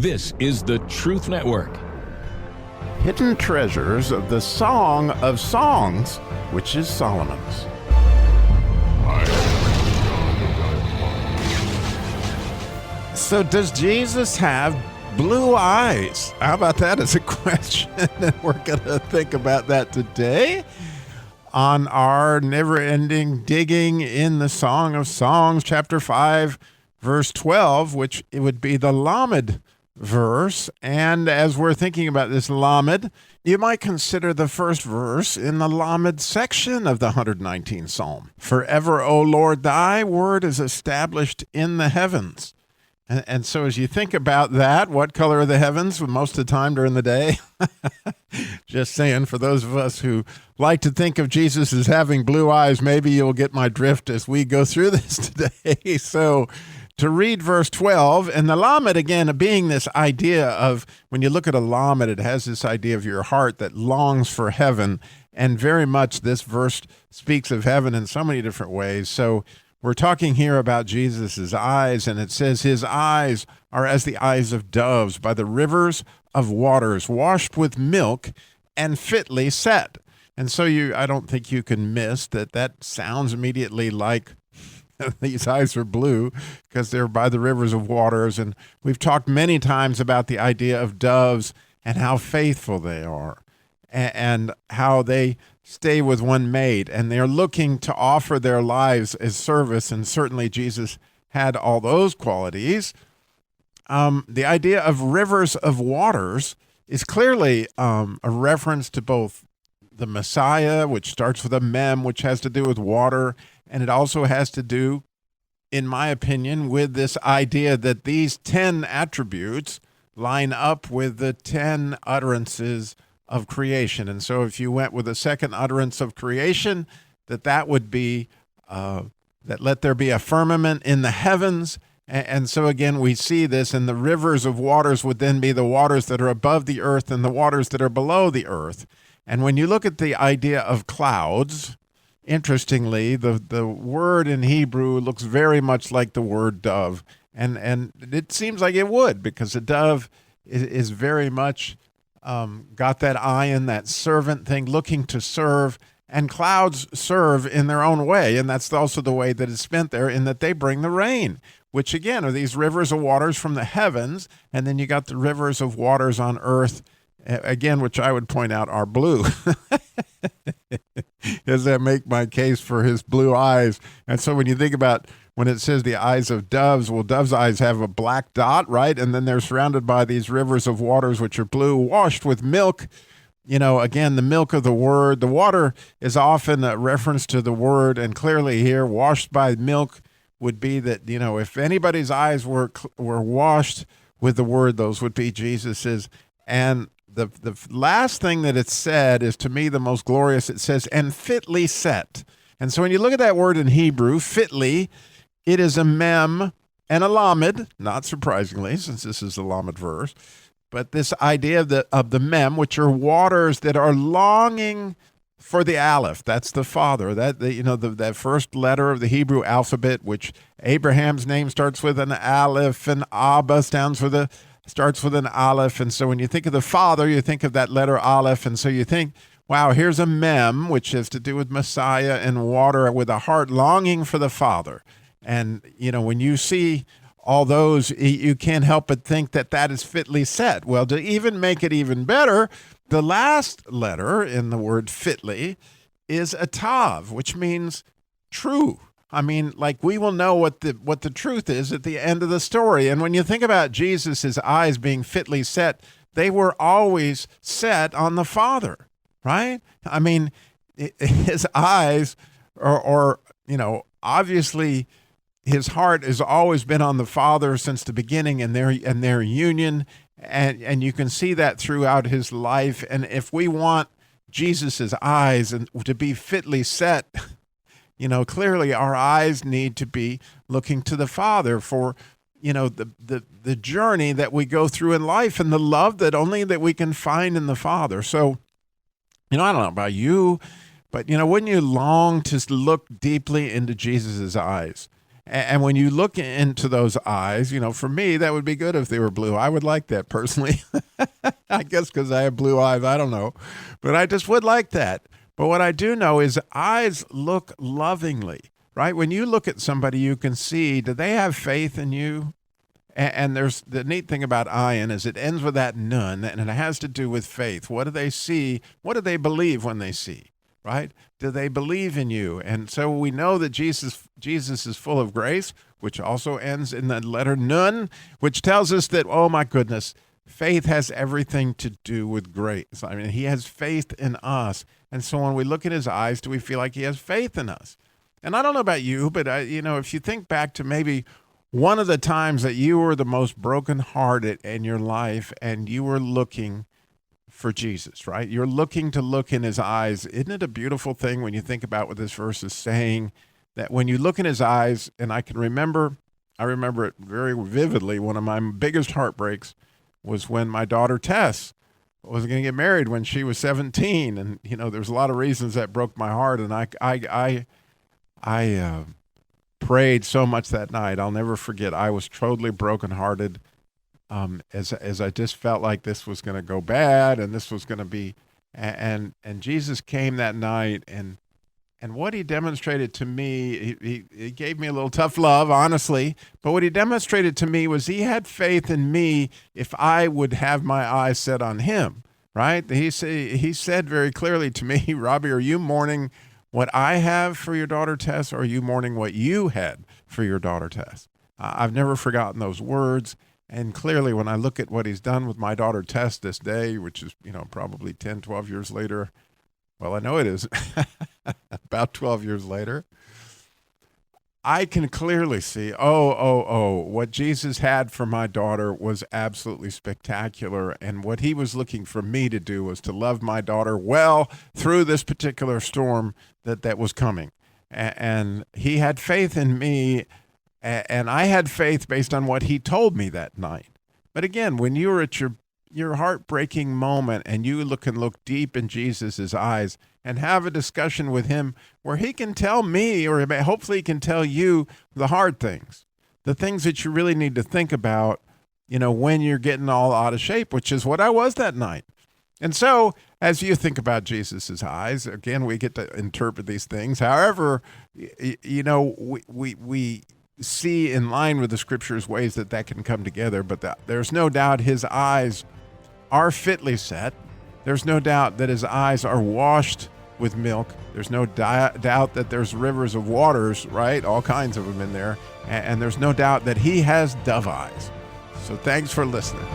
This is the Truth Network. Hidden treasures of the Song of Songs, which is Solomon's. So does Jesus have blue eyes? How about that as a question? And we're going to think about that today on our never-ending digging in the Song of Songs, chapter 5, verse 12, which it would be the Lamed verse. And as we're thinking about this Lamed, you might consider the first verse in the Lamed section of the 119th Psalm. Forever, O Lord, thy word is established in the heavens. And so as you think about that, what color are the heavens most of the time during the day? Just saying, for those of us who like to think of Jesus as having blue eyes, maybe you'll get my drift as we go through this today. So to read verse 12, and the Lamed, again, being this idea of, when you look at a Lamed, it has this idea of your heart that longs for heaven, and very much this verse speaks of heaven in so many different ways. So we're talking here about Jesus' eyes, and it says his eyes are as the eyes of doves by the rivers of waters, washed with milk and fitly set. And so I don't think you can miss that sounds immediately like these eyes are blue because they're by the rivers of waters. And we've talked many times about the idea of doves and how faithful they are and how they stay with one mate, and they're looking to offer their lives as service, and certainly Jesus had all those qualities. The idea of rivers of waters is clearly a reference to both the Messiah, which starts with a mem, which has to do with water, and it also has to do, in my opinion, with this idea that these 10 attributes line up with the 10 utterances of creation. And so if you went with a second utterance of creation, that would be that let there be a firmament in the heavens. And so again, we see this, and the rivers of waters would then be the waters that are above the earth and the waters that are below the earth. And when you look at the idea of clouds, interestingly, the word in Hebrew looks very much like the word dove. And it seems like it would, because a dove is very much got that ion, that servant thing, looking to serve, and clouds serve in their own way, and that's also the way that it's spent there, in that they bring the rain, which again are these rivers of waters from the heavens, and then you got the rivers of waters on earth, again, which I would point out are blue. Does that make my case for his blue eyes? And so when you think about when it says the eyes of doves, well, doves' eyes have a black dot, right? And then they're surrounded by these rivers of waters, which are blue, washed with milk. You know, again, the milk of the word. The water is often a reference to the word, and clearly here, washed by milk would be that, you know, if anybody's eyes were washed with the word, those would be Jesus's. And the last thing that it said is, to me, the most glorious. It says, and fitly set. And so when you look at that word in Hebrew, fitly, it is a mem and a lamed, not surprisingly, since this is the lamed verse. But this idea of the mem, which are waters that are longing for the aleph. That's the Father. That first letter of the Hebrew alphabet, which Abraham's name starts with an aleph, and Abba starts with an aleph. And so when you think of the Father, you think of that letter aleph. And so you think, wow, here's a mem, which has to do with Messiah and water, with a heart longing for the Father. And, you know, when you see all those, you can't help but think that is fitly set. Well, to even make it even better, the last letter in the word fitly is a tav, which means true. I mean, like, we will know what the truth is at the end of the story. And when you think about Jesus' eyes being fitly set, they were always set on the Father, right? I mean, his eyes are you know, obviously his heart has always been on the Father since the beginning, and their union, and you can see that throughout his life. And if we want Jesus's eyes and to be fitly set, you know, clearly our eyes need to be looking to the Father for, you know, the journey that we go through in life, and the love that we can find in the Father. So, you know, I don't know about you, but, you know, wouldn't you long to look deeply into Jesus's eyes And when you look into those eyes, for me, that would be good if they were blue. I would like that personally. I guess because I have blue eyes, I don't know. But I just would like that. But what I do know is eyes look lovingly, right? When you look at somebody, you can see, do they have faith in you? And there's the neat thing about ayin is it ends with that nun, and it has to do with faith. What do they see? What do they believe when they see? Right? Do they believe in you? And so we know that Jesus is full of grace, which also ends in the letter nun, which tells us that, oh my goodness, faith has everything to do with grace. I mean, he has faith in us. And so when we look in his eyes, do we feel like he has faith in us? And I don't know about you, but if you think back to maybe one of the times that you were the most brokenhearted in your life and you were looking for Jesus, right? You're looking to look in his eyes. Isn't it a beautiful thing when you think about what this verse is saying, that when you look in his eyes, and I remember it very vividly, one of my biggest heartbreaks was when my daughter Tess was going to get married when she was 17. And, there's a lot of reasons that broke my heart. And I prayed so much that night. I'll never forget. I was totally brokenhearted. As I just felt like this was going to go bad and this was going to be, and Jesus came that night and what he demonstrated to me, he gave me a little tough love, honestly, but what he demonstrated to me was he had faith in me if I would have my eyes set on him, right? He said very clearly to me, Robbie, are you mourning what I have for your daughter Tess, or are you mourning what you had for your daughter Tess? I've never forgotten those words. And clearly, when I look at what he's done with my daughter Tess this day, which is, probably 10, 12 years later, well, I know it is about 12 years later, I can clearly see, what Jesus had for my daughter was absolutely spectacular. And what he was looking for me to do was to love my daughter well through this particular storm that was coming. And he had faith in me. And I had faith based on what he told me that night. But again, when you're at your heartbreaking moment and you can look deep in Jesus's eyes and have a discussion with him where he can tell me, or hopefully he can tell you, the hard things, the things that you really need to think about, when you're getting all out of shape, which is what I was that night. And so as you think about Jesus's eyes, again, we get to interpret these things. However, we see in line with the scriptures ways that can come together, but there's no doubt his eyes are fitly set. There's no doubt that his eyes are washed with milk. There's no doubt that there's rivers of waters, right? All kinds of them in there. And there's no doubt that he has dove eyes. So thanks for listening.